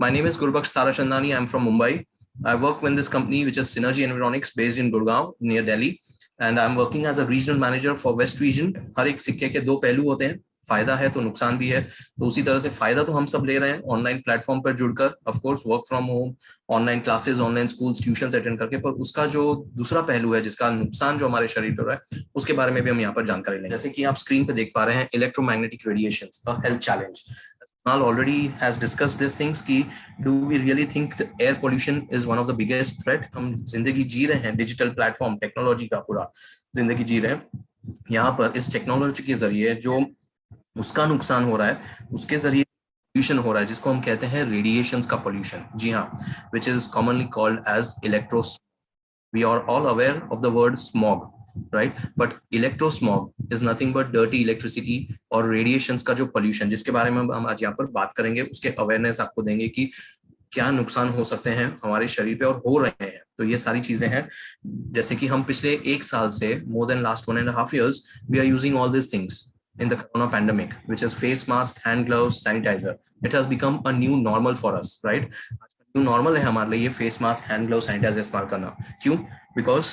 My name is Gurbaksh Sarachandani. I'm from Mumbai. I work in this company, which is Synergy Environics, based in Gurgaon, near Delhi. And I'm working as a regional manager for West Region. हर एक सिक्के के दो पहलू होते हैं, फायदा है तो नुकसान भी है। तो उसी तरह से फायदा तो हम सब ले रहे हैं ऑनलाइन प्लेटफॉर्म पर जुड़कर, of course work from home, online classes, online schools, tuitions attend करके। पर उसका जो दूसरा पहलू है, जिसका नुकसान जो हमारे शरीर पर हो रहा है, उसके बारे में भी हम यहाँ पर जानकारी लेंगे। जैसे कि आप स्क्रीन पे देख पा रहे हैं, electromagnetic radiations, a health challenge. Kunal already has discussed these things कि do we really think the air pollution is one of the biggest threat? हम जिंदगी जी रहे हैं डिजिटल प्लेटफॉर्म टेक्नोलॉजी का पूरा जिंदगी जी रहे हैं, यहाँ पर इस टेक्नोलॉजी के जरिए जो उसका नुकसान हो रहा है, उसके जरिए पोल्यूशन हो रहा है, जिसको हम कहते हैं रेडिएशंस का पोल्यूशन। जी हाँ, which is commonly called as electro. We are all aware of the word smog, right? But electrosmog is nothing but dirty electricity और radiations का जो pollution, जिसके बारे में हम आज यहाँ पर बात करेंगे, उसके awareness आपको देंगे कि क्या नुकसान हो सकते हैं हमारे शरीर पे और हो रहे हैं। तो ये सारी चीजें हैं, जैसे कि हम पिछले एक साल से more than last 1.5 years we are using all these things in the corona pandemic, which is face mask, hand gloves, sanitizer. It has become a new normal for us, right? New normal है हमारे लिए ये face mask, hand glove, sanitiser इस्तेमाल करना। क्यों? Because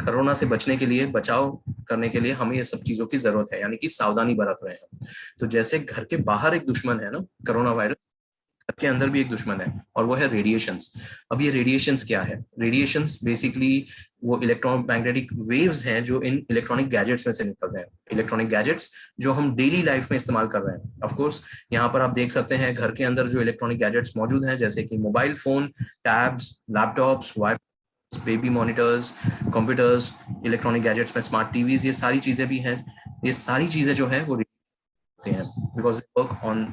corona से बचने के लिए, बचाव करने के लिए हमें ये सब चीजों की जरूरत है, यानी कि सावधानी बरत रहे हैं। तो जैसे घर के बाहर एक दुश्मन है ना कोरोना वायरस, घर के अंदर भी एक दुश्मन है, और वो है रेडिएशंस। अब ये रेडिएशंस क्या है? रेडिएशंस बेसिकली वो इलेक्ट्रोमैग्नेटिक वेव्स हैं जो इन इलेक्ट्रॉनिक गैजेट्स में से निकलते हैं। इलेक्ट्रॉनिक गैजेट्स जो हम डेली लाइफ में इस्तेमाल कर रहे हैं। ऑफ कोर्स यहाँ पर आप देख सकते हैं घर के अंदर जो इलेक्ट्रॉनिक गैजेट्स मौजूद हैं, जैसे कि mobile phone, tabs, laptops, wifi, baby monitors, computers, electronic gadgets में स्मार्ट टीवीज, ये सारी चीजें भी हैं। ये सारी चीजें जो है वो होते हैं because work on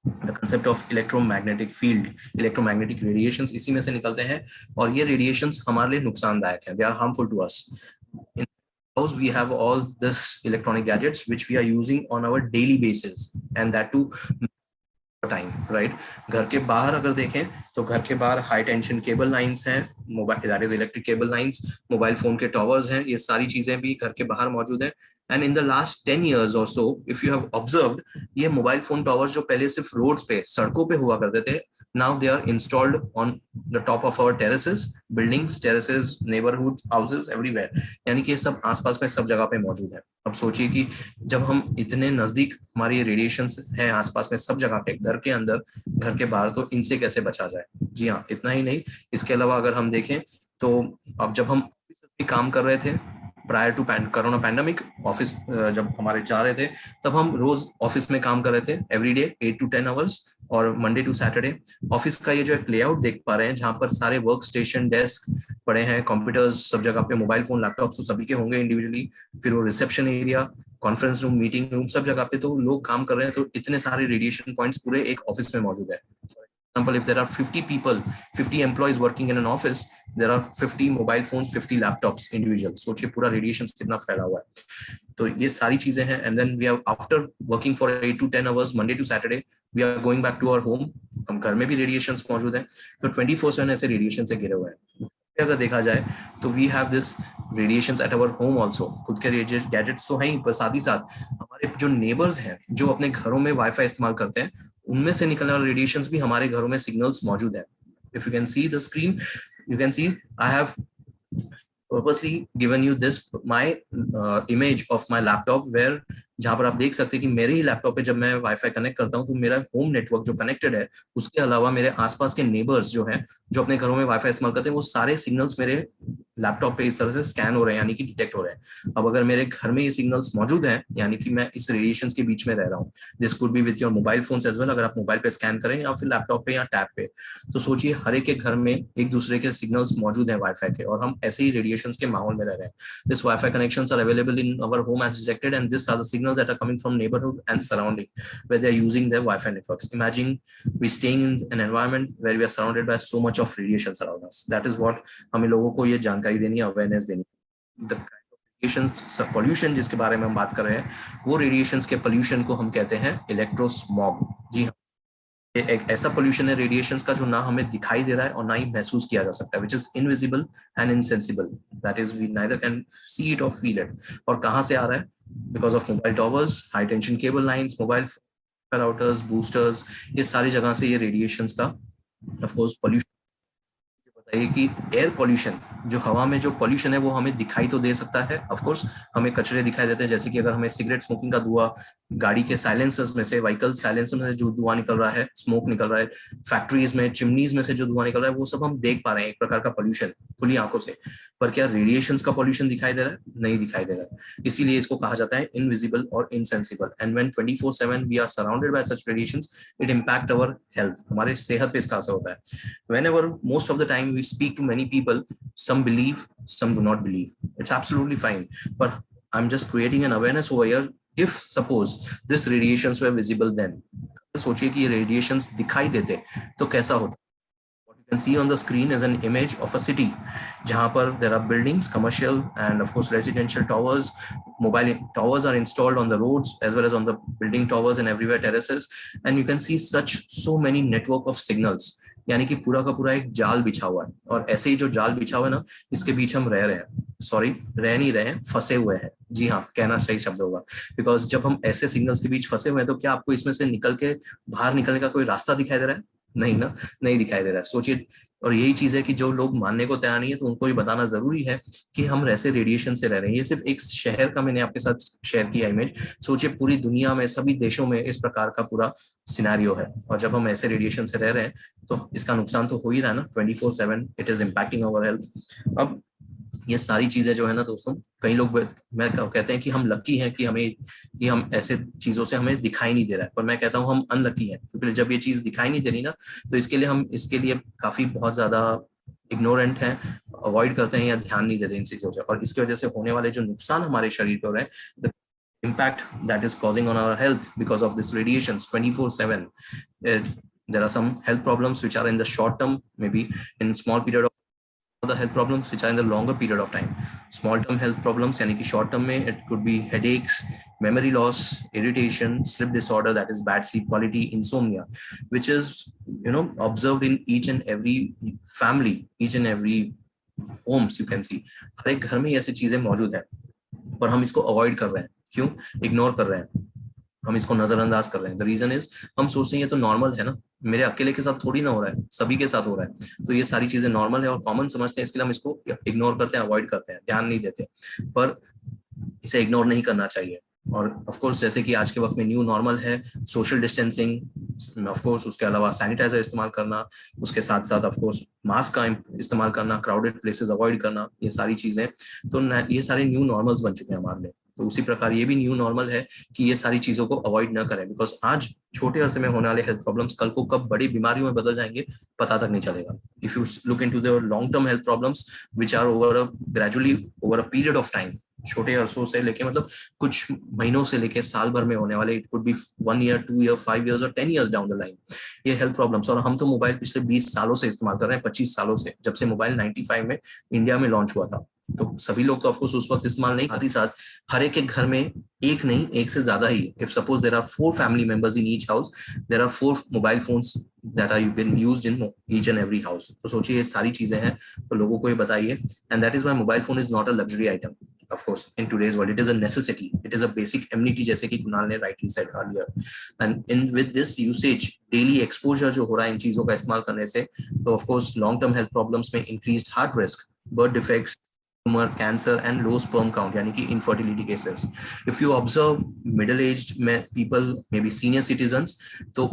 the concept of electromagnetic field. Electromagnetic radiations इसी में से निकलते हैं, और ये रेडिएशंस हमारे लिए नुकसानदायक हैं। They are harmful to us. In house we have all this electronic gadgets which we are using on our daily basis, and that too time, right? घर के बाहर अगर देखें तो घर के बाहर हाई टेंशन केबल लाइंस हैं, mobile that is electric cable lines, mobile phone के टावर्स हैं, ये सारी चीजें भी घर के बाहर मौजूद हैं। And in the last 10 years और so if you have observed, ये मोबाइल फोन टावर्स जो पहले सिर्फ रोड्स पे, सड़कों पे हुआ करते थे, now they are installed on the top of our terraces, buildings, terraces, neighborhood houses, everywhere। यानी कि ये सब आसपास में सब जगह पे मौजूद है। अब सोचिए कि जब हम इतने नजदीक, हमारी रेडिएशंस हैं आसपास में सब जगह पे, घर के अंदर, घर के बाहर, तो इनसे कैसे बचा जाए? जी हाँ, इतना ही नहीं, इसके अलावा अगर हम देखें तो अब जब हम ऑफिस में काम कर रहे थे prior to corona pandemic, office जब हमारे जा रहे थे, तब हम रोज ऑफिस में काम कर रहे थे एवरीडे 8 to 10 hours, और मंडे टू सैटरडे। ऑफिस का ये जो एक लेआउट देख पा रहे हैं, जहां पर सारे वर्क स्टेशन, डेस्क पड़े हैं, कंप्यूटर्स सब जगह पे, मोबाइल फोन, लैपटॉप तो सभी के होंगे इंडिविजुअली, फिर वो reception area, conference room, meeting room, सब जगह पे तो लोग काम कर रहे हैं। तो इतने सारे रेडिएशन पॉइंट्स पूरे एक ऑफिस में मौजूद है। example, if there are 50 people, 50 employees working in an office, there are 50 mobile phones, 50 laptops individual। सोचिए पूरा रेडिएशन कितना फैला हुआ है। तो ये सारी चीजें हैं। And then we have, after working for 8 to 10 hours Monday to Saturday, we are going back to our home. हम घर में भी रेडिएशन मौजूद है, तो 24/7 ऐसे रेडिएशन से घिरे हुए हैं। अगर देखा जाए तो we have this radiations at our home also. खुद के गैजेट्स तो हैं ही, पर साथ ही साथ हमारे जो नेबर्स हैं, जो अपने घरों में वाईफाई इस्तेमाल करते हैं, उनमें से निकलने वाले रेडिएशंस भी हमारे घरों में सिग्नल्स मौजूद है। If you can see the screen, you can see I have purposely given you this my image of my laptop, where जहां पर आप देख सकते हैं कि मेरे ही लैपटॉप पे जब मैं वाईफाई कनेक्ट करता हूं, तो मेरा होम नेटवर्क जो कनेक्टेड है, उसके अलावा मेरे आसपास के नेबर्स जो हैं, जो अपने घरों में वाईफाई इस्तेमाल करते हैं, वो सारे सिग्नल्स मेरे लैपटॉप पे इस तरह से स्कैन हो रहे हैं, यानी कि डिटेक्ट हो रहे हैं। अब अगर मेरे घर में ये सिग्नल्स मौजूद हैं, यानी कि मैं इस रेडिएशंस के बीच में रह रहा हूँ। This could be with your mobile phones as well, अगर आप मोबाइल पे स्कैन करें या फिर लैपटॉप पे या टैब पे, तो सोचिए हर एक के घर में एक दूसरे के सिग्नल्स मौजूद हैं वाईफाई के, और हम ऐसे ही रेडिएशंस के माहौल में रह रहे हैं। This wifi connections are available in our home as detected, and this are the signals that are coming from neighborhood and surrounding where they are using their Wi-Fi networks. Imagine we staying in an environment where we are surrounded by so much of radiations around us. That is what हमें लोगों को ये जानकारी देनी है, awareness देनी है। The kind of radiations, pollution जिसके बारे में हम बात कर रहे हैं, वो रेडिएशंस के पोल्यूशन को हम कहते हैं इलेक्ट्रोस्मॉग। जी हाँ, ये एक ऐसा पोल्यूशन है रेडिएशंस का जो ना हमें दिखाई दे रहा है और ना ही महसूस किया जा सकता है, which is invisible and insensible. That is, we neither can see it or feel it. और कहाँ से आ रहा है? Because of mobile towers, high tension cable lines, mobile routers, boosters, ये सारी जगह से ये रेडिएशंस का ऑफ कोर्स पोल्यूशन, बताइए कि एयर पोल्यूशन, जो हवा में जो पोल्यूशन है वो हमें दिखाई तो दे सकता है, ऑफ कोर्स हमें कचरे दिखाई देते हैं, जैसे कि अगर हमें सिगरेट स्मोकिंग का धुआं, गाड़ी के साइलेंसर्स में से, व्हीकल साइलेंसर में से जो धुआं निकल रहा है, स्मोक निकल रहा है, फैक्ट्रीज में चिमनीज में से जो धुआं निकल रहा है, वो सब हम देख पा रहे हैं, एक प्रकार का पोल्यूशन खुली आंखों से। पर क्या रेडिएशंस का पोल्यूशन दिखाई दे रहा है? नहीं दिखाई दे रहा है। इसीलिए इसको कहा जाता है इनविजिबल और insensible. And when 24/7 we are surrounded by such radiations, it impact our health, हमारे सेहत पे इसका असर होता है। Whenever, most of the time we speak to many people, some believe, some do not believe. It's absolutely fine. But I'm just creating an awareness over here. If suppose this radiations were visible then, सोचिए कि ये radiations दिखाई देते तो कैसा होता? What you can see on the screen is an image of a city, जहाँ पर there are buildings, commercial and of course residential towers. Mobile towers are installed on the roads as well as on the building towers and everywhere terraces, and you can see so many network of signals. यानी कि पूरा का पूरा एक जाल बिछा हुआ है, और ऐसे ही जो जाल बिछा हुआ है ना, इसके बीच हम रह रहे हैं, सॉरी रह नहीं रहे हैं, फंसे हुए हैं। जी हाँ, कहना सही शब्द होगा। बिकॉज जब हम ऐसे सिग्नल्स के बीच फंसे हुए हैं, तो क्या आपको इसमें से निकल के बाहर निकलने का कोई रास्ता दिखाई दे रहा है? नहीं ना, नहीं दिखाई दे रहा है। सोचिए, और यही चीज है कि जो लोग मानने को तैयार नहीं है, तो उनको ये बताना जरूरी है कि हम ऐसे रेडिएशन से रह रहे हैं। ये सिर्फ एक शहर का मैंने आपके साथ शेयर किया इमेज, सोचिए पूरी दुनिया में सभी देशों में इस प्रकार का पूरा सिनेरियो है, और जब हम ऐसे रेडिएशन से रह रहे हैं तो इसका नुकसान तो हो ही रहा है ना। 24/7 it is impacting our health. अब ये सारी चीजें जो है ना दोस्तों, कई लोग मैं कहते हैं कि हम लकी हैं कि हम ऐसे चीजों से हमें दिखाई नहीं दे रहा है, पर मैं कहता हूँ हम अनलकी हैं, क्योंकि जब ये चीज दिखाई नहीं दे रही ना, तो इसके लिए काफी बहुत ज्यादा इग्नोरेंट हैं, अवॉइड करते हैं या ध्यान नहीं देते इन चीजों से, और इसकी वजह से होने वाले जो नुकसान हमारे शरीर पे हो रहे हैं, the impact that is causing on our health because of this radiations 24/7. There are some health problems which are in the short term, maybe in small period of the health problems which are in the longer period of time. Small term health problems यानी कि short term में it could be headaches, memory loss, irritation, sleep disorder, that is bad sleep quality, insomnia, which is observed in each and every family, each and every homes you can see. हर एक घर में ऐसी चीजें मौजूद है, पर हम इसको अवॉइड कर रहे हैं। क्यों इग्नोर कर रहे हैं? हम इसको नजरअंदाज कर रहे हैं। द रीजन इज, हम सोचते हैं ये तो नॉर्मल है ना, मेरे अकेले के साथ थोड़ी ना हो रहा है, सभी के साथ हो रहा है, तो ये सारी चीजें नॉर्मल है और कॉमन समझते हैं, इसके लिए हम इसको इग्नोर करते हैं, अवॉइड करते हैं, ध्यान नहीं देते। पर इसे इग्नोर नहीं करना चाहिए। और ऑफ कोर्स जैसे कि आज के वक्त में न्यू नॉर्मल है सोशल डिस्टेंसिंग, ऑफ कोर्स उसके अलावा सैनिटाइजर इस्तेमाल करना, उसके साथ साथ ऑफ कोर्स मास्क का इस्तेमाल करना, क्राउडेड प्लेसेस अवॉइड करना, ये सारी चीजें तो ये सारे न्यू नॉर्मल्स बन चुके हैं हमारे लिए। तो उसी प्रकार ये भी न्यू नॉर्मल है कि ये सारी चीजों को अवॉइड न करें, बिकॉज आज छोटे अरसे में होने वाले हेल्थ प्रॉब्लम्स कल को कब बड़ी बीमारियों में बदल जाएंगे पता तक नहीं चलेगा। If you look into the long term health problems which are gradually over a period of time, छोटे अरसों से लेके मतलब कुछ महीनों से लेके साल भर में होने वाले, it could be 1 year 2 year 5 years और 10 ईयर्स डाउन द लाइन, ये हेल्थ प्रॉब्लम्स। और हम तो मोबाइल पिछले 20 सालों से इस्तेमाल कर रहे हैं, 25 सालों से, जब से मोबाइल 95 में इंडिया में लॉन्च हुआ था। तो सभी लोग तो ऑफकोर्स उस वक्त इस्तेमाल नहीं, साथ ही साथ हर एक घर में एक नहीं, एक से ज्यादा ही, if suppose there are 4 family members in each house, there are 4 mobile phones that are been used in each and every house. तो सोचिए ये सारी चीजें हैं, तो लोगों को ये बताइए, and that is why mobile phone is not a luxury item. Of course, in today's world, it is a necessity. It is a basic amenity, जैसे कि कुणाल ने rightly said earlier. And in with this usage, daily exposure जो हो रहा है इन चीजों का इस्तेमाल करने से, तो of course long term health problems में increased heart risk, birth defects, tumor, cancer and low sperm count, यानी कि infertility cases. If you observe middle aged people, maybe senior citizens, तो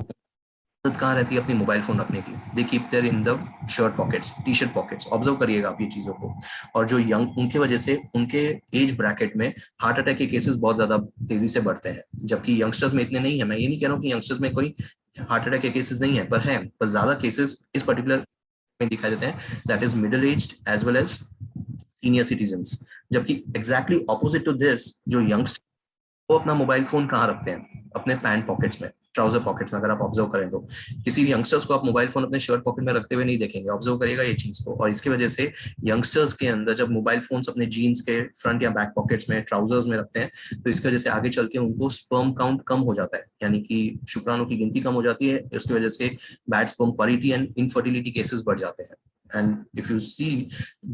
कहाँ रहती है अपनी मोबाइल फोन रखने की? They keep their in the shirt pockets, T shirt pockets. Observe करिएगा आप ये चीजों को। और जो यंग, उनकी वजह से उनके एज ब्रैकेट में हार्ट अटैक के केसेस बहुत ज्यादा तेजी से बढ़ते हैं, जबकि यंगस्टर्स में इतने नहीं है। मैं ये नहीं कह रहा हूँ कि यंगस्टर्स में कोई हार्ट अटैक के केसेस नहीं है, पर है, पर ज्यादा केसेस इस पर्टिकुलर में दिखाई देते हैं, that is middle aged as well as senior citizens. जबकि एग्जैक्टली ऑपोजिट टू दिस, जो यंगस्टर वो अपना मोबाइल फोन कहाँ रखते हैं? अपने पैंट पॉकेट्स में, ट्राउजर पॉकेट्स में। अगर आप ऑब्जर्व करें तो किसी भी यंगस्टर्स को आप मोबाइल फोन अपने शर्ट पॉकेट में रखते हुए नहीं देखेंगे, ऑब्जर्व करिएगा ये चीज को। और इसकी वजह से यंगस्टर्स के अंदर जब मोबाइल फोन्स अपने जीन्स के फ्रंट या बैक पॉकेट्स में, ट्राउजर्स में रखते हैं, तो इसकी वजह से आगे चल के उनको स्पर्म काउंट कम हो जाता है, यानी कि शुक्राणु की गिनती कम हो जाती है। इसकी वजह से bad sperm quality and infertility cases बढ़ जाते हैं। And if you see,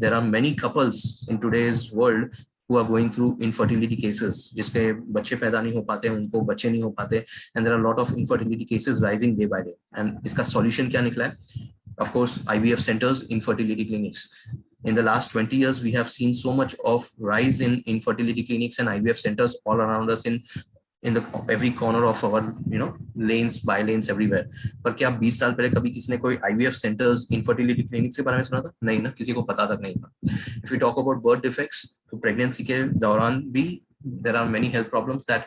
there are many couples in today's world who are going through infertility cases, जिसके बच्चे पैदा नहीं हो पाते, उनको बच्चे नहीं हो पाते, and there are a lot of infertility cases rising day by day. And इसका solution क्या निकला है? Of course, IVF centers, infertility clinics. In the last 20 years, we have seen so much of rise in infertility clinics and IVF centers all around us in the every corner of our lanes, by lanes, everywhere. पर क्या 20 साल पहले कभी किसी ने कोई IVF centers, infertility clinics के बारे में सुना था? नहीं ना, किसी को पता तक नहीं था. If we talk about birth defects, तो pregnancy के दौरान भी there are many health problems that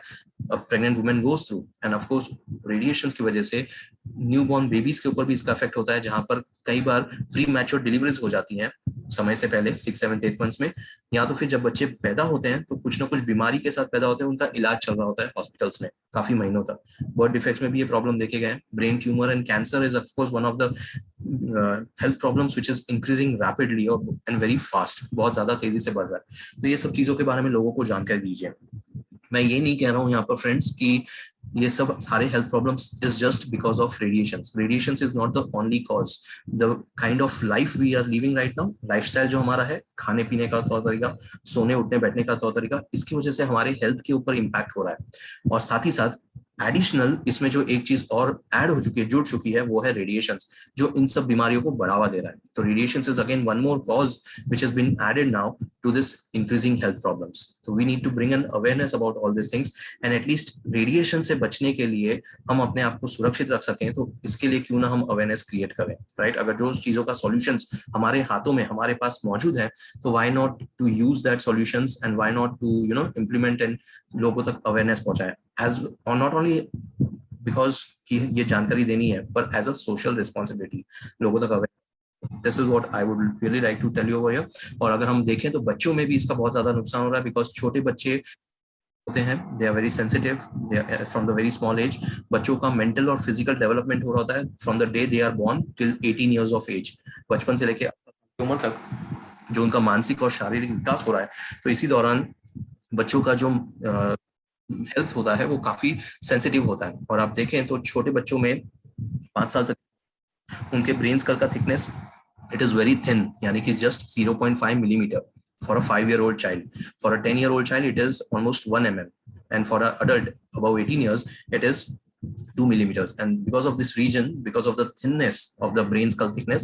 a pregnant woman goes through, and of course radiations की वजह से न्यूबॉर्न बेबीज के ऊपर भी इसका इफेक्ट होता है, जहां पर कई बार प्री मैच्योर डिलीवरीज हो जाती हैं समय से पहले 6, 7, 8 मंथ्स में, या तो फिर जब बच्चे पैदा होते हैं तो कुछ ना कुछ बीमारी के साथ पैदा होते हैं, उनका इलाज चल रहा होता है हॉस्पिटल्स में काफी महीनों तक. बर्थ डिफेक्ट्स में भी ये प्रॉब्लम देखे गए हैं. Brain tumour and cancer is of course one of the health problems which is increasing rapidly और एंड वेरी फास्ट, बहुत ज्यादा तेजी से बढ़ रहा है. तो ये सब चीजों के बारे में लोगों को जानकारी दीजिए. मैं ये नहीं कह रहा हूँ यहाँ पर फ्रेंड्स कि ये सब सारे health problems is just because of radiations. Radiations is not the only cause. The kind of life we are living right now, lifestyle जो हमारा है, खाने पीने का तौर तरीका, सोने उठने बैठने का तौर तरीका, इसकी वजह से हमारे हेल्थ के ऊपर इम्पैक्ट हो रहा है. और साथ ही साथ एडिशनल इसमें जो एक चीज और ऐड हो चुकी है, जुड़ चुकी है, वो है रेडिएशंस, जो इन सब बीमारियों को बढ़ावा दे रहा है. तो radiations is again one more cause which has been added now to this increasing health problems. So we need to bring an awareness about all these things, and at least radiation से बचने के लिए हम अपने आप को सुरक्षित रख सकें, तो इसके लिए क्यों ना हम अवेयरनेस क्रिएट करें, राइट? अगर जो चीजों का सॉल्यूशंस हमारे हाथों में, हमारे पास मौजूद है, तो why not to use that solutions and why not to implement and लोगों तक अवेयरनेस पहुंचाएं, as or not only because कि ये जानकारी देनी है, पर as a social responsibility लोगों तक aware. This is what I would really like to tell you over here. और अगर हम देखें तो बच्चों में भी इसका बहुत ज्यादा नुकसान हो रहा है, बिकॉज छोटे बच्चे होते हैं, they are very sensitive, they are from the very small age. बच्चों का मेंटल और फिजिकल डेवलपमेंट हो रहा होता है from the day they are born till 18 years of age. बचपन से लेकर 18 साल की उम्र तक जो उनका मानसिक और शारीरिक विकास हो रहा है, तो इसी दौरान बच्चों का जो हेल्थ होता है वो काफी सेंसिटिव होता है. और आप देखें तो छोटे बच्चों में 5 साल तक उनके ब्रेन स्कल का thickness it is very thin, yani ki just 0.5 millimeter for a 5-year-old child. For a 10-year-old child it is almost 1 mm, and for an adult above 18 years it is 2 millimeters. And because of this region, because of the thinness of the brain skull thickness,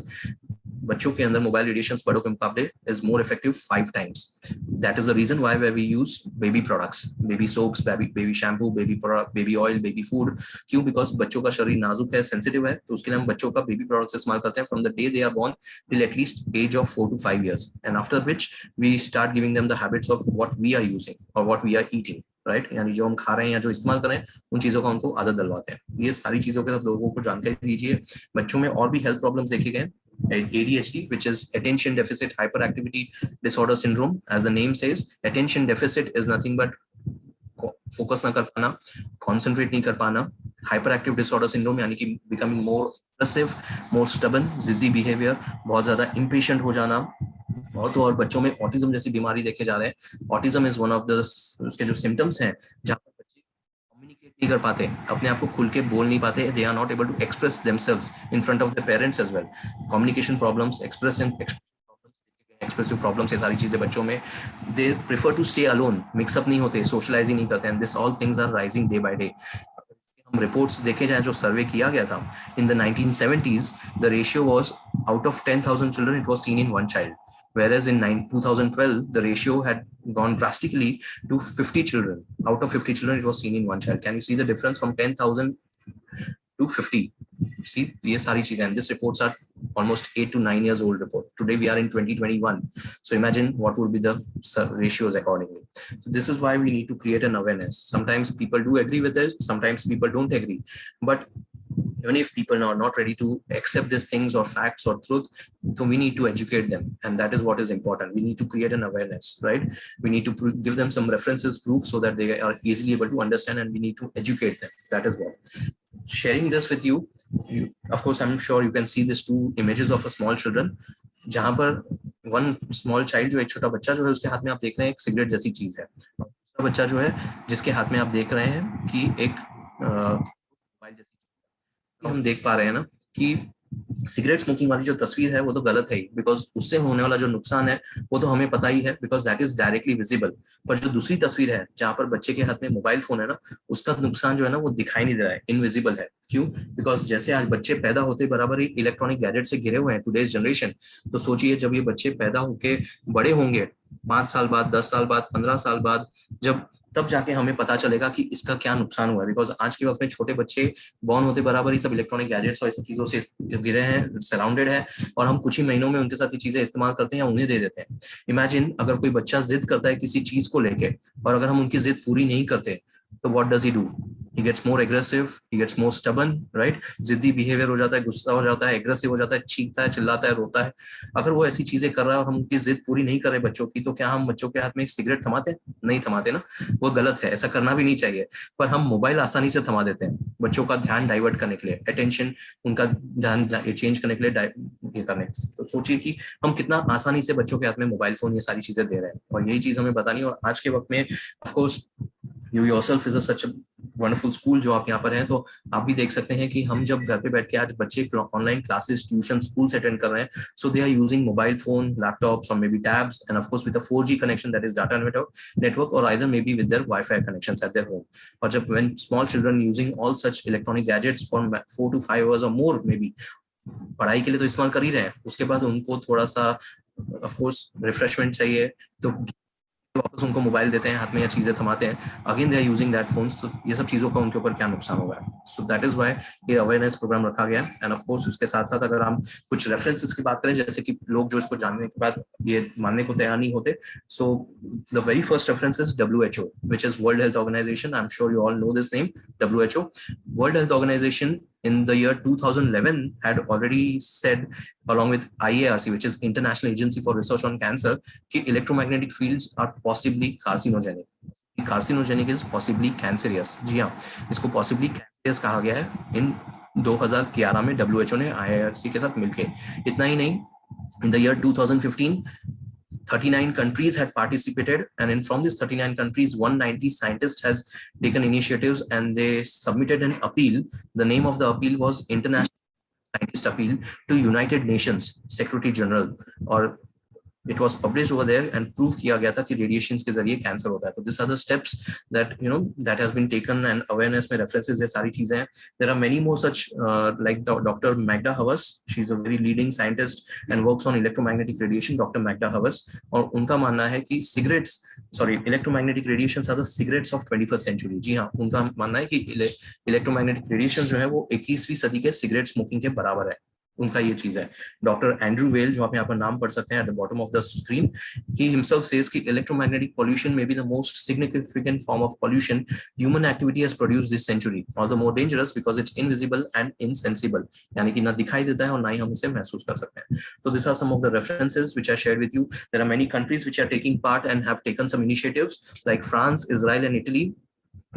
बच्चों के अंदर mobile radiation बड़ों के मुकाबले is more effective 5 times. That is the reason why we use baby products, baby soaps, baby shampoo, baby oil, baby food. क्यों? Because बच्चों का शरीर नाजुक है, सेंसिटिव है, तो उसके लिए हम बच्चों का बेबी प्रोडक्ट्स इस्तेमाल करते हैं from the day they are born till at least age of 4 to 5 years, and after which we start giving them the habits of what we are using or what we are eating, right? यानी जो हम खा रहे हैं या जो इस्तेमाल कर रहे हैं, उन चीजों का उनको आदत डलवाते हैं. ये सारी चीजों के साथ लोगों को जानकारी दीजिए. बच्चों में और भी हेल्थ प्रॉब्लम्स देखे गए. ADHD, which is attention deficit hyperactivity disorder syndrome. As the name says, attention deficit is nothing but focus ना कर पाना, कॉन्सेंट्रेट नहीं कर पाना. हाइपरएक्टिव डिसऑर्डर सिंड्रोम यानी कि बिकमिंग मोर अग्रेसिव, मोर स्टबन, जिद्दी बिहेवियर, बहुत ज्यादा इम्पेशेंट हो जाना. और तो और बच्चों में ऑटिज्म जैसी बीमारी देखे जा रहे हैं. Autism is one of the उसके जो सिम्टम्स हैं, जहाँ पर बच्चे कम्युनिकेट नहीं कर पाते, अपने आप को खुल के बोल नहीं पाते, they are not able to express themselves in front of the parents as well. Communication problems, expressive problems, ये सारी चीजें बच्चों में. They prefer to stay alone, mix up नहीं होते, सोशलाइजिंग नहीं करते, and this all things are rising day by day. हम रिपोर्ट्स देखे जाए, जो सर्वे किया गया था in the 1970s, the ratio was out of 10,000 children it was seen in one child, whereas in 2012 the ratio had gone drastically to 50 children. Out of 50 children it was seen in one child. Can you see the difference from 10,000 to 50? See, ये सारी चीजें, and these reports are almost 8 to 9 years old report. Today we are in 2021, so imagine what would be the ratios accordingly. So this is why we need to create an awareness. Sometimes people do agree with this, sometimes people don't agree, but even if people are not ready to accept these things or facts or truth, so we need to educate them, and that is what is important. We need to create an awareness, right? We need to give them some references, proof, so that they are easily able to understand, and we need to educate them. That is what. Sharing this with you, of course I'm sure you can see these 2 images of a small children, जहां पर one small child, जो एक छोटा बच्चा जो है, उसके हाथ में आप देख रहे हैं एक सिगरेट जैसी चीज है. दूसरा बच्चा जो है, जिसके हाथ में आप देख रहे हैं कि एक मोबाइल जैसी, हम देख पा रहे हैं ना कि सिगरेट स्मोकिंग वाली जो तस्वीर है वो तो गलत है ही, बिकॉज उससे होने वाला जो नुकसान है वो तो हमें पता ही है, because that is directly visible. पर जो दूसरी तस्वीर है जहां पर बच्चे के हाथ में मोबाइल फोन है ना, उसका नुकसान जो है ना वो दिखाई नहीं दे रहा है, इनविजिबल है। क्यों? बिकॉज जैसे आज बच्चे पैदा होते बराबर ही इलेक्ट्रॉनिक गैजेट से घिरे हुए हैं टुडेज जनरेशन। तो सोचिए जब ये बच्चे पैदा होके बड़े होंगे 5 साल बाद, 10 साल बाद, 15 साल बाद, जब तब जाके हमें पता चलेगा कि इसका क्या नुकसान हुआ है। बिकॉज आज के वक्त में छोटे बच्चे बॉर्न होते बराबर ही सब इलेक्ट्रॉनिक गैजेट्स और ऐसी चीजों से घिरे हैं, सराउंडेड है, और हम कुछ ही महीनों में उनके साथ ये चीजें इस्तेमाल करते हैं या उन्हें दे देते हैं। इमेजिन अगर कोई बच्चा जिद करता है किसी चीज को लेके, और अगर हम उनकी जिद पूरी नहीं करते, तो what does he do? he gets more aggressive, he gets more stubborn, right? जिद्दी बिहेवियर हो जाता है, गुस्सा हो जाता है, एग्रेसिव हो जाता है, चीखता है, चिल्लाता है, रोता है। अगर वो ऐसी चीजें कर रहा है और हम उनकी जिद पूरी नहीं कर रहे बच्चों की, तो क्या हम बच्चों के हाथ में एक सिगरेट थमाते? नहीं थमाते ना। वो गलत है, ऐसा करना भी नहीं चाहिए। पर हम मोबाइल आसानी से थमा देते हैं बच्चों का ध्यान डाइवर्ट करने के लिए, अटेंशन उनका ध्यान चेंज करने के लिए, ये करने। तो सोचिए कि हम कितना आसानी से बच्चों के हाथ में मोबाइल फोन ये सारी चीजें दे रहे हैं, और यही चीज हमें बतानी है। और आज के वक्त में of course you yourself is such wonderful school जो आप यहाँ पर हैं, तो आप भी देख सकते हैं कि हम जब घर पे बैठ के आज बच्चे ऑनलाइन क्लासेस, ट्यूशन, स्कूल से अटेंड कर रहे हैं, so they are using mobile phone, laptops और maybe tabs, and of course with a 4G connection, that is data network, और either maybe with their wifi connections at their home. और जब when small children using all such electronic gadgets for 4 to 5 hours और मोर, may be पढ़ाई के लिए तो इस्तेमाल कर ही रहे हैं, उसके बाद उनको थोड़ा सा ऑफ कोर्स रिफ्रेशमेंट चाहिए, तो वापस उनको मोबाइल देते हैं हाथ में या चीजें थमाते हैं, again they are using that phones. तो ये सब चीजों का उनके ऊपर क्या नुकसान होगा। सो दैट इज व्हाई ये अवेयरनेस प्रोग्राम रखा गया है। एंड ऑफ कोर्स उसके साथ साथ अगर हम कुछ रेफरेंसेस की बात करें, जैसे कि लोग जो इसको जानने के बाद ये मानने को तैयार नहीं होते, so the very first reference is WHO, which is World Health Organization. I'm sure you all know this name, WHO. World Health Organization in the year 2011 had already said, along with IARC, which is International Agency for Research on Cancer, कि electromagnetic fields are possibly carcinogenic. Carcinogenic is possibly cancerous. जी हाँ, इसको possibly cancerous कहा गया है इन 2011 में WHO ने IARC के साथ मिलके। इतना ही नहीं, in the year 2015 39 countries had participated, and from these 39 countries 190 scientists has taken initiatives and they submitted an appeal. The name of the appeal was International Scientist Appeal to United Nations Secretary General, or it was published over there and prove किया गया था कि radiations के जरिए cancer होता है। तो this are the steps that that has been taken, and awareness में रेफरेंसेस ये सारी चीजें हैं। There are many more such like doctor Magda Havas, she is a very leading scientist and works on electromagnetic radiation, doctor Magda Havas. और उनका मानना है कि electromagnetic radiations are the cigarettes of 21st century. जी हाँ, उनका मानना है कि इलेक्ट्रोमैग्नेटिक रेडिएशन जो है वो 21वीं सदी के सिगरेट स्मोकिंग के बराबर है। उनका ये चीज है। डॉक्टर एंड्रू वेल, जो आप यहाँ पर नाम पढ़ सकते हैं at the bottom of the screen, he himself says कि electromagnetic pollution may be the most significant form of pollution human activity has produced this century, और the more dangerous because it's invisible and insensible, यानी कि ना दिखाई देता है और ना ही हम इसे महसूस कर सकते हैं। तो this are some of the references which I shared with you. There are many countries which are taking part and have taken some initiatives like France, Israel and Italy.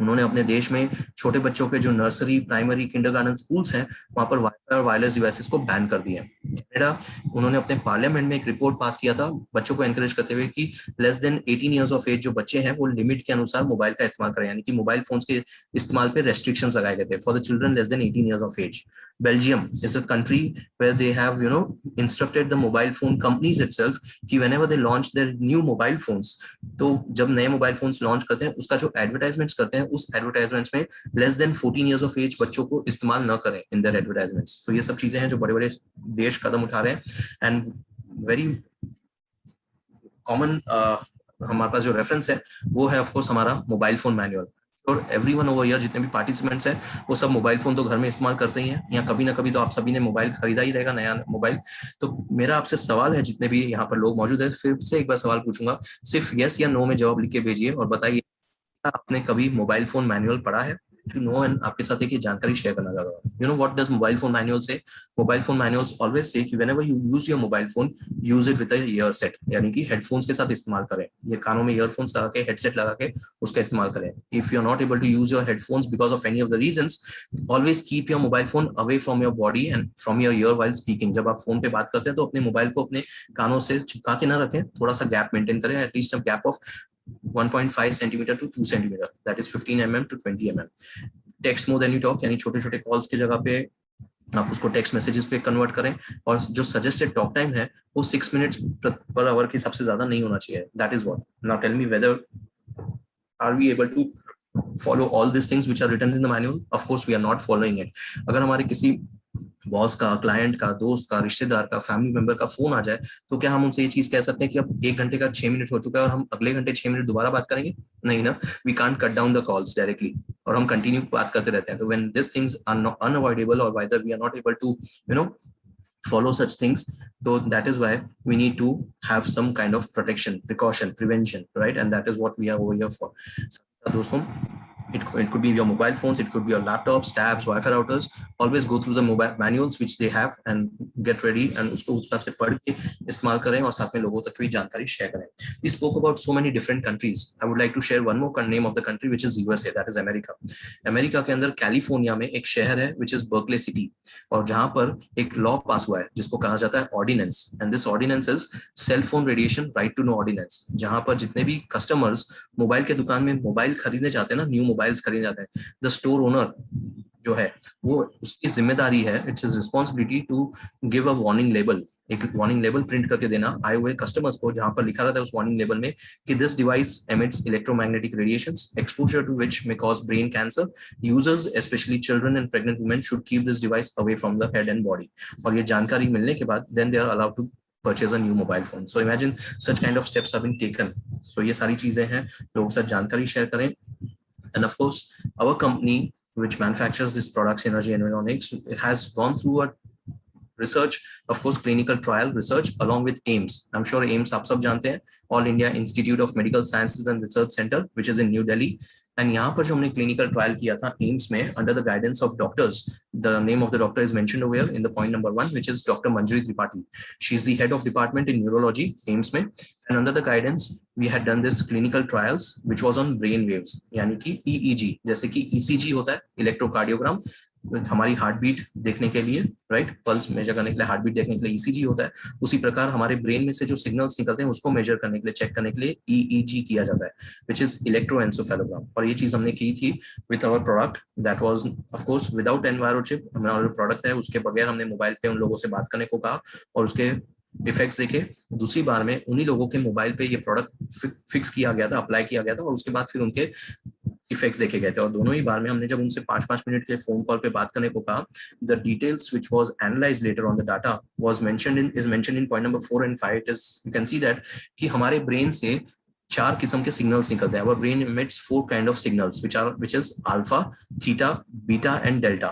उन्होंने अपने देश में छोटे बच्चों के जो नर्सरी, प्राइमरी, किंडरगार्टन स्कूल्स हैं, वहां पर वाईफाई और वायरलेस डिवाइसेस को बैन कर दिया है। कनाडा, उन्होंने अपने पार्लियामेंट में एक रिपोर्ट पास किया था बच्चों को एनकरेज करते हुए कि less than 18 years of age जो बच्चे हैं वो लिमिट के अनुसार मोबाइल का इस्तेमाल करें, यानी कि मोबाइल फोन्स के इस्तेमाल पे रेस्ट्रिक्शंस लगाए गए थे for the children less than 18 years of age. Belgium is a country where they have instructed the mobile phone companies itself कि whenever they launch their new mobile phones, तो जब नए मोबाइल फोन्स लॉन्च करते हैं उसका जो advertisements करते हैं उस एडवर्टाइजमेंट्स में less than 14 years of age बच्चों को इस्तेमाल न करें इन देयर एडवर्टाइजमेंट्स। तो ये सब चीजें हैं जो बड़े बड़े देश कदम उठा रहे हैं। एंड वेरी कॉमन हमारे पास जो रेफरेंस है वो है ऑफ कोर्स हमारा मोबाइल फोन मैनुअल। और एवरीवन ओवर हियर, जितने भी पार्टिसिपेंट्स हैं वो सब मोबाइल फोन तो घर में इस्तेमाल करते ही हैं, या कभी ना कभी तो आप सभी ने मोबाइल खरीदा ही रहेगा, नया मोबाइल। तो मेरा आपसे सवाल है, जितने भी यहाँ पर लोग मौजूद है, फिर से एक बार सवाल पूछूंगा, सिर्फ यस या नो में जवाब लिख के भेजिए और बताइए आपने कभी मोबाइल फोन मैनुअल पढ़ा है। टू नो, एंड आपके साथ एक जानकारी शेयर करना चाहता हूँ। You know what does mobile phone manual say? Mobile phone manuals always say कि whenever you use your mobile phone, use it with a ear set, यानी कि हेडफोन्स के साथ इस्तेमाल करें। ये कानों में ईयरफोन्स लगा के, हेडसेट लगा के उसका इस्तेमाल करें। If you are not able to use your headphones because of any of the reasons, always keep your mobile phone away from your body and from your ear while speaking. जब आप phone पे बात करते हैं तो अपने mobile को अपने कानों से चिपका के ना रखें, थोड़ा सा गैप मेंटेन करें, at least a gap of 1.5 centimetre to 2 centimetre, that is 15 mm to 20 mm। Text more than you talk, यानी छोटे छोटे कॉल्स की जगह पे आप उसको टेक्स्ट मैसेजेस पे कन्वर्ट करें, और जो सजेस्टेड टॉक टाइम है वो 6 मिनट्स पर आवर के हिसाब से ज्यादा नहीं होना चाहिए. That is what. Now tell me whether are we able to follow all this things which are written in the manual. Of course we are not following it. अगर हमारे किसी बॉस का, क्लाइंट का, दोस्त का, रिश्तेदार का, फैमिली मेंबर का फोन आ जाए, तो क्या हम उनसे ये चीज कह सकते हैं कि अब 1 घंटे का 6 मिनट हो चुका है और हम अगले घंटे 6 मिनट दोबारा बात करेंगे? नहीं ना. We can't cut down the calls directly, और हम कंटिन्यू बात करते रहते हैं. तो when this things are unavoidable, और whether we are not able to follow such things, so that is why we need to have some kind of protection, precaution, prevention, right? And that is what we are over here for. So, दोस्तों, it could be your mobile phones, it could be your laptops, tabs, Wi-Fi routers. Always go through the mobile manuals which they have and get ready, and उसको उस हिसाब से पढ़ के इस्तेमाल करें और साथ में लोगों तक भी जानकारी शेयर करें. We spoke about so many different countries. I would like to share one more name of the country, which is USA, that is America. America के अंदर कैलिफोर्निया में एक शहर है which is बर्कले सिटी, और जहां पर एक लॉ पास हुआ है जिसको कहा जाता है ordinance. And this ordinance is cell phone radiation right to know ordinance, जहां पर जितने भी कस्टमर्स मोबाइल के दुकान में मोबाइल खरीदने जाते हैं ना, न्यू मोबाइल्स खरीदने जाते हैं, द स्टोर ओनर जो है वो, उसकी जिम्मेदारी है, it's his responsibility to give a warning label, एक वार्निंग लेबल प्रिंट करके देना आए हुए कस्टमर्स को, जहां पर लिखा रहता है उस वार्निंग लेबल में कि this device emits electromagnetic radiations, exposure to which may cause brain cancer, users specially children and pregnant women should keep this device away from the head and body. और ये जानकारी मिलने के बाद then they are allowed to purchase a new mobile phone. So imagine such kind of steps have been taken. So ये सारी चीजें हैं, लोगों के साथ जानकारी शेयर करें. And of course our company which manufactures this product Synergy Environics has gone through a research, of course clinical trial research along with AIMS. I'm sure AIMS आप सब जानते हैं, All India Institute of Medical Sciences and Research Center, which is in New Delhi. And यहाँ पर जो हमने clinical trial किया था एम्स में under the guidance of doctors, the name of the doctor is mentioned over in the point number 1, which is doctor Manjari Tripathi. She is the head of department in neurology AIIMS में. And under the guidance we had done this clinical trials which was on brain waves, यानी कि EEG, जैसे कि ECG होता है electrocardiogram हमारी heart beat देखने के लिए, राइट, पल्स मेजर करने के लिए, हार्ट बीट देखने के लिए ईसीजी होता है. उसी प्रकार हमारे ब्रेन में से जो सिग्नल्स निकलते हैं उसको मेजर करने के लिए, चेक करने के लिए ईईजी किया जाता है, व्हिच इज इलेक्ट्रोएंसेफेलोग्राम. और ये चीज हमने की थी with our product that was of course without EnviroChip. हमारा जो प्रोडक्ट है उसके बगैर हमने मोबाइल पे उन लोगों से बात करने को कहा और उसके इफेक्ट्स देखे. दूसरी बार में उन्हीं लोगों के मोबाइल पे ये प्रोडक्ट फिक्स किया गया था, अप्लाई किया गया था, और उसके बाद फिर उनके इफेक्ट्स देखे गए थे. और दोनों ही बार में हमने जब उनसे 5-5 मिनट के फोन कॉल पे बात करने को कहा, the details which was analysed later on the data was mentioned in point number 4 and 5. It is, you can see that कि हमारे ब्रेन से 4 किस्म के सिग्नल्स निकलते हैं. Our brain emits 4 kind of signals which is alpha, theta, beta and delta.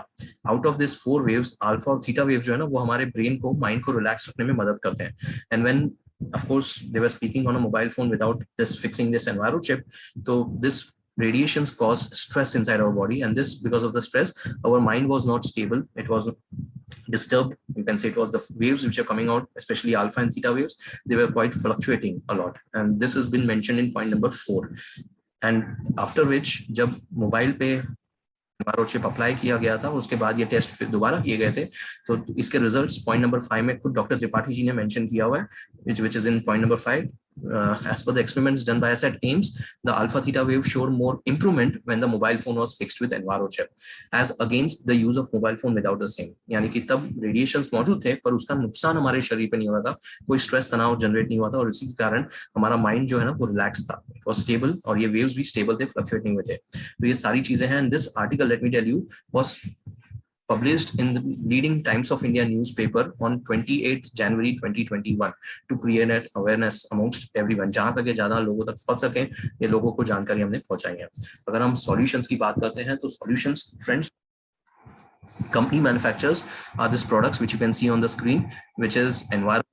Out of these 4 waves, alpha और theta waves जो है ना, वो हमारे ब्रेन को, माइंड को रिलैक्स रखने में मदद करते हैं. And when of course they were speaking on a mobile phone without this fixing this EnviroChip, so this radiations cause stress inside our body, and this, because of the stress, our mind was not stable, it was disturbed. You can say it was the waves which are coming out, especially alpha and theta waves, they were quite fluctuating a lot, and this has been mentioned in point number 4. And after which जब mobile पे EnviroChip apply किया गया था, उसके बाद ये test फिर दोबारा किए गए थे, तो इसके रिजल्ट्स पॉइंट नंबर 5 में खुद डॉक्टर त्रिपाठी जी ने मेंशन किया हुआ है, which is in point number 5. As per the experiments done by us at AIMS, the alpha theta wave showed more improvement when the mobile phone was fixed with EnviroChip, as against the use of mobile phone without the same. यानी कि तब radiations मौजूद थे पर उसका नुकसान हमारे शरीर पे नहीं हो रहा था, कोई स्ट्रेस तनाव जनरेट नहीं हुआ था, और इसी के कारण हमारा माइंड जो है ना वो रिलैक्स था, इट वाज स्टेबल, और ये वेव्स भी स्टेबल थे, फ्लक्चुएट नहीं हुए थे. तो ये सारी चीजें हैं. And this article, let me tell you, was published in the leading Times of India newspaper on 28th January 2021 to create awareness amongst everyone. जहां तक ज्यादा लोगों तक पहुंच सके, ये लोगों को जानकारी हमने पहुंचाई है. अगर हम सॉल्यूशंस की बात करते हैं तो solutions, friends, company manufactures are these products which you can see on the screen, which is environment.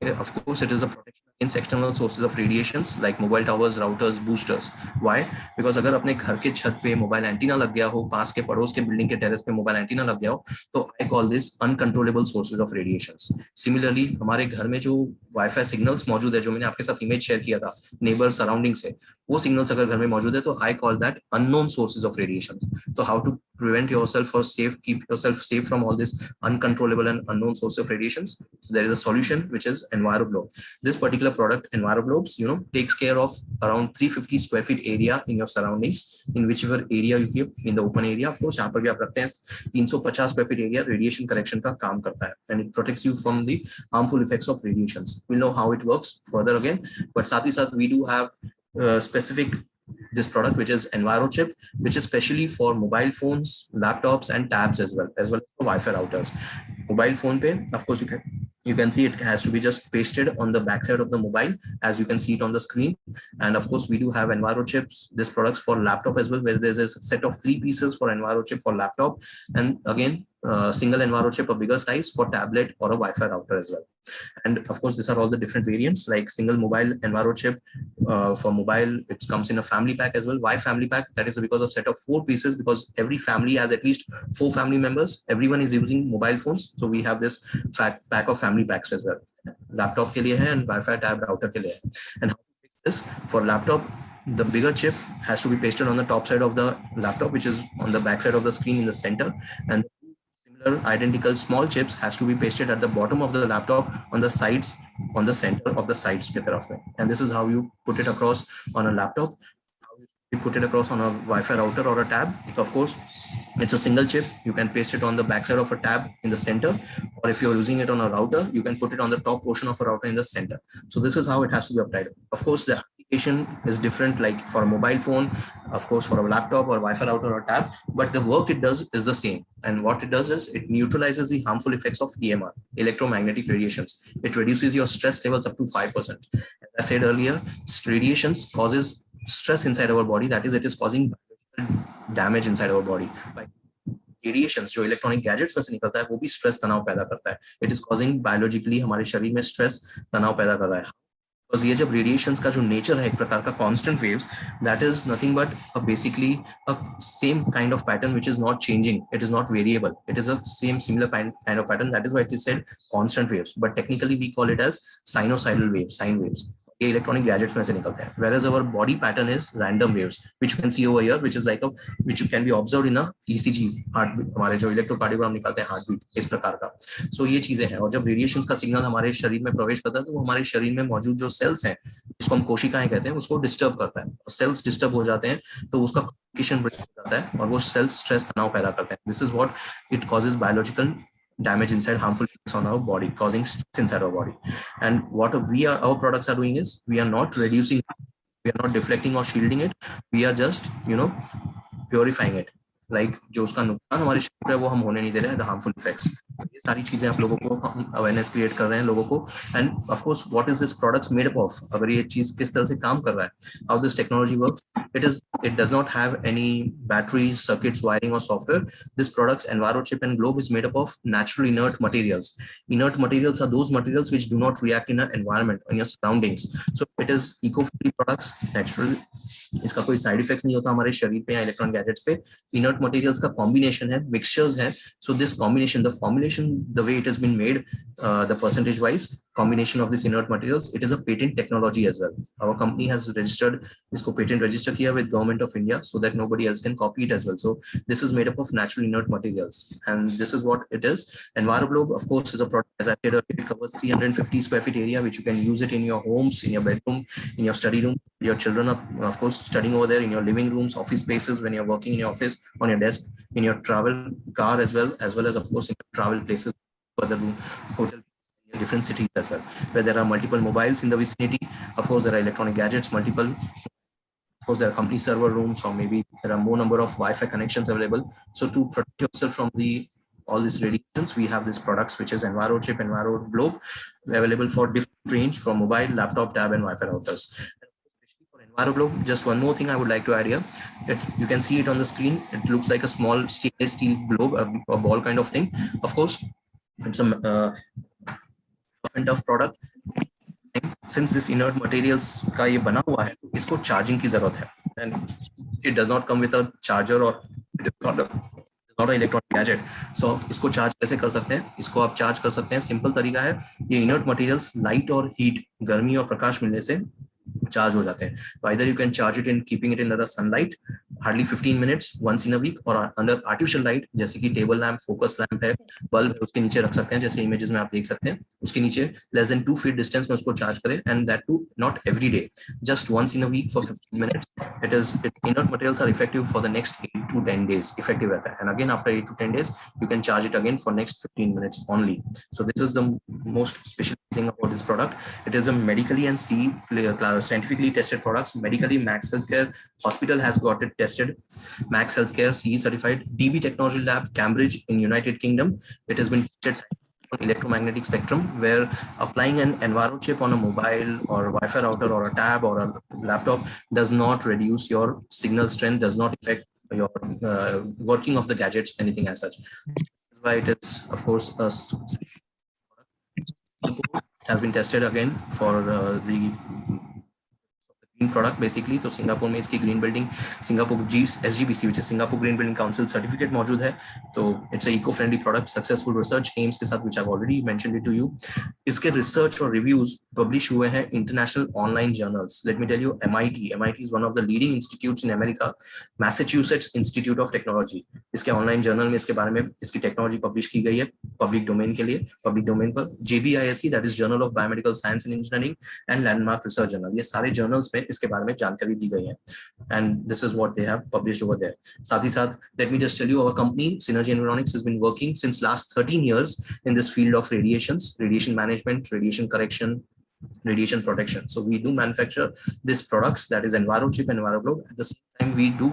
Of course, it is a protection against external sources of radiations like mobile towers, routers, boosters. Why? Because अगर अपने घर के छत पे mobile antenna लग गया हो, पास के पड़ोस के बिल्डिंग के टेरेस पे मोबाइल एंटीना लग गया हो, तो I call this uncontrollable sources of radiations. Similarly, हमारे घर में जो वाईफाई सिग्नल्स मौजूद है, जो मैंने आपके साथ इमेज शेयर किया था नेबर सराउंडिंग से, वो सिग्नल्स अगर घर में मौजूद है तो I call that unknown sources of radiation. तो how to prevent yourself or keep yourself safe from all this uncontrollable and unknown source of radiations. So there is a solution which is EnviroGlobe. This particular product, EnviroGlobes, takes care of around 350 square feet area in your surroundings, in whichever area you keep in the open area. Of course, यहाँ पर भी आप रखते हैं 350 square feet area, radiation correction का काम करता है, and it protects you from the harmful effects of radiations. We'll know how it works further again, but साथ ही साथ we do have specific this product which is EnviroChip, which is specially for mobile phones, laptops, and tabs as well as for Wi-Fi routers. Mobile phone pe, of course, you can see it has to be just pasted on the backside of the mobile, as you can see it on the screen. And of course, we do have EnviroChips, this products for laptop as well, where there's a set of 3 pieces for EnviroChip for laptop, and again single EnviroChip, a bigger size for tablet or a Wi-Fi router as well. And of course, these are all the different variants, like single mobile EnviroChip for mobile. It comes in a family pack as well. Why family pack? That is because of set of 4 pieces, because every family has at least 4 family members. Everyone is using mobile phones, so we have this fat pack of family packs as well. Laptop ke liye hai and Wi-Fi tab router ke liye hai. And how to fix this? For laptop, the bigger chip has to be pasted on the top side of the laptop, which is on the back side of the screen in the center, and identical small chips has to be pasted at the bottom of the laptop on the sides, on the center of the sides ki taraf mein. And this is how you put it across on a laptop. How you put it across on a Wi-Fi router or a tab. So of course, it's a single chip. You can paste it on the backside of a tab in the center, or if you're using it on a router, you can put it on the top portion of a router in the center. So this is how it has to be applied. Of course, the application is different, like for a mobile phone, of course, for a laptop or Wi-Fi router or tab, but the work it does is the same. And what it does is it neutralizes the harmful effects of EMR, electromagnetic radiations. It reduces your stress levels up to 5%. As I said earlier, radiations causes stress inside our body. That is, it is causing damage inside our body. By radiations जो electronic gadgets में से निकलता है वो भी stress तनाव पैदा करता है. इट इज कॉजिंग बायोलॉजिकली हमारे शरीर में स्ट्रेस तनाव पैदा कर रहा है. बिकॉज ये जब रेडिएशंस का जो नेचर है एक प्रकार का constant waves, that is nothing but basically a same kind of pattern which is not changing, it is not variable, it is a same similar kind of pattern. That is why it is said constant waves, but technically we call it as sinusoidal waves, sine waves. ये electronic gadgets में से निकलते हैं. Whereas our body pattern is random waves, which you can see over here, which is like which can be observed in a ECG, heartbeat, हमारे जो electrocardiogram निकालते हैं heart beat, इस प्रकार का. सो ये चीजें हैं. और जब रेडिएशंस का सिग्नल हमारे शरीर में प्रवेश करता है तो वो हमारे शरीर में मौजूद जो सेल्स हैं, जिसको हम कोशिकाएं कहते हैं, उसको डिस्टर्ब करता है. सेल्स डिस्टर्ब हो जाते हैं तो उसका कम्युनिकेशन ब्रेक हो जाता है और वो सेल्स स्ट्रेस तनाव पैदा करते हैं. This is what it causes biological damage inside, harmful effects on our body, causing stress inside our body. And what our products are doing is, we are not reducing, we are not deflecting or shielding it, we are just purifying it. Like जो उसका नुकसान हमारे शरीर पे वो हम होने नहीं दे रहे हैं, the harmful effects. ये सारी चीजें आप लोगों को हम अवेयरनेस क्रिएट कर रहे हैं लोगों को. And of course what is this products made up of, अगर ये चीज किस तरह से काम कर रहा है, how this technology works. It does not have any batteries, circuits, wiring or software. This products EnviroChip and Globe is made up of natural inert materials. Inert materials are those materials which do not react in an environment, in your surroundings. So it is eco-friendly products, natural. इसका कोई side effects नहीं होता हमारे शरीर पे या electronic gadgets पे. Inert materials का कॉम्बिनेशन है, मिक्सचर्स है. So this combination, the formulation, the way it has been made, the percentage wise combination of this inert materials, it is a patent technology as well. Our company has registered, इसको patent register किया with government of India, so that nobody else can copy it as well. So this is made up of natural inert materials, and this is what it is. EnviroGlobe, of course, is a product, as I said earlier, it covers 350 square feet area, which you can use it in your homes, in your bedroom, in your study room. Your children are, of course, studying over there, in your living rooms, office spaces, when you're working in your office, on your desk, in your travel car as well as, of course, in your travel places, further room, hotel, different cities as well, where there are multiple mobiles in the vicinity. Of course, there are electronic gadgets, multiple. Of course, there are company server rooms, or maybe there are more number of Wi-Fi connections available. So to protect yourself from all these radiations, we have these products, which is EnviroChip, EnviroGlobe, available for different range, from mobile, laptop, tab, and Wi-Fi routers. Especially for EnviroGlobe, just one more thing I would like to add here. You can see it on the screen. It looks like a small stainless steel globe, a ball kind of thing. Of course, it's a of product. Since this inert materials का ये बना हुआ है, इसको charging की जरूरत है, and it does not come with a charger or it is not an electronic gadget. So इसको चार्ज कैसे कर सकते हैं? इसको आप चार्ज कर सकते हैं, सिंपल तरीका है. ये इनर्ट मटेरियल्स लाइट और हीट, गर्मी और प्रकाश मिलने से चार्ज हो जाते हैं. तो either you can charge it in keeping it in the sunlight, hardly 15 minutes once in a week, और अंडर आर्टिफिशियल लाइट जैसे कि टेबल लैम्प, फोकस लैम्प है, बल्ब है, उसके नीचे रख सकते हैं, जैसे इमेजेस में आप देख सकते हैं, उसके नीचे लेस देन 2 फीट डिस्टेंस में उसको चार्ज करें, and that too not every day, just once in a week for 15 minutes. Its inert materials are effective for the next 8 to 10 days, effective रहता है, and again after 8 to 10 days you can charge it again for next 15 minutes only. So this is the most special thing about this product. It is a medically and scientifically tested products. Medically, Max Healthcare Hospital has got it tested. Max Healthcare CE certified. DB Technology Lab, Cambridge in United Kingdom. It has been tested on electromagnetic spectrum, where applying an Enviro chip on a mobile or Wi-Fi router or a tab or a laptop does not reduce your signal strength, does not affect your working of the gadgets, anything as such. That's why it is, of course, has been tested again for the green product basically. तो Singapore में इसकी green building, Singapore SGBC which is Singapore Green Building Council certificate मौजूद है. तो it's a eco-friendly product, successful research aims के साथ, which I've already mentioned it to you. इसके research और reviews publish हुए हैं international online journals. Let me tell you, MIT is one of the leading institutes in America. Massachusetts Institute of Technology, इसके online journal में इसके बारे में इसकी technology publish की गई है public domain के लिए, public domain पर. JBISE, that is Journal of Biomedical Science and Engineering, and Landmark Research Journal, ये सारे journals में इसके बारे में जानकारी दी गई है, and this is what they have published over there. साथ ही साथ, let me just tell you, our company Synergy Environics has been working since last 13 years in this field of radiations, radiation management, radiation correction, radiation protection. So we do manufacture these products, that is EnviroChip and EnviroGlobe. At the same time, we do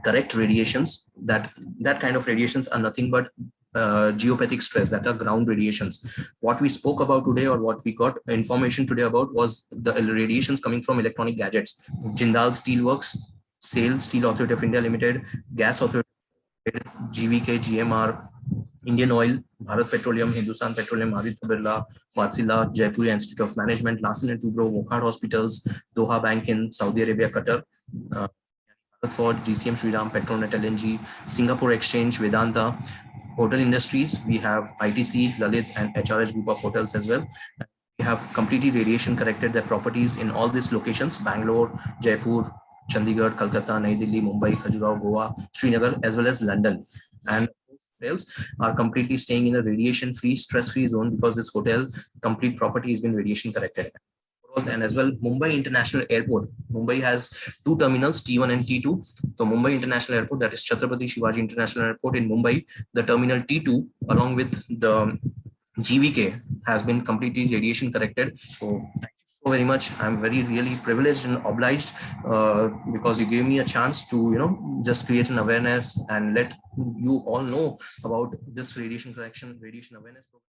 correct radiations. That kind of radiations are nothing but geopathic stress, that are ground radiations. What we spoke about today, or what we got information today about, was the radiations coming from electronic gadgets. Jindal Steelworks, SAIL, Steel Authority of India Limited, Gas Authority, GVK, GMR, Indian Oil, Bharat Petroleum, Hindustan Petroleum, Aditya Birla, Wärtsilä, Jaipur Institute of Management, Larsen & Toubro, Wockhardt Hospitals, Doha Bank in Saudi Arabia, Qatar, Ford, GCM Shriram, Petronet LNG, Singapore Exchange, Vedanta. Hotel industries, we have ITC, Lalit, and HRH group of hotels as well. We have completely radiation corrected their properties in all these locations: Bangalore, Jaipur, Chandigarh, Kolkata, Nai Delhi, Mumbai, Khajuraho, Goa, Srinagar, as well as London. And hotels are completely staying in a radiation-free, stress-free zone, because this hotel complete property has been radiation corrected. And as well, Mumbai International Airport. Mumbai has two terminals, T1 and T2. So Mumbai International Airport, that is Chhatrapati Shivaji International Airport in Mumbai, the terminal T2 along with the GVK has been completely radiation corrected. So thank you so very much. I'm very really privileged and obliged because you gave me a chance to just create an awareness and let you all know about this radiation correction, radiation awareness program.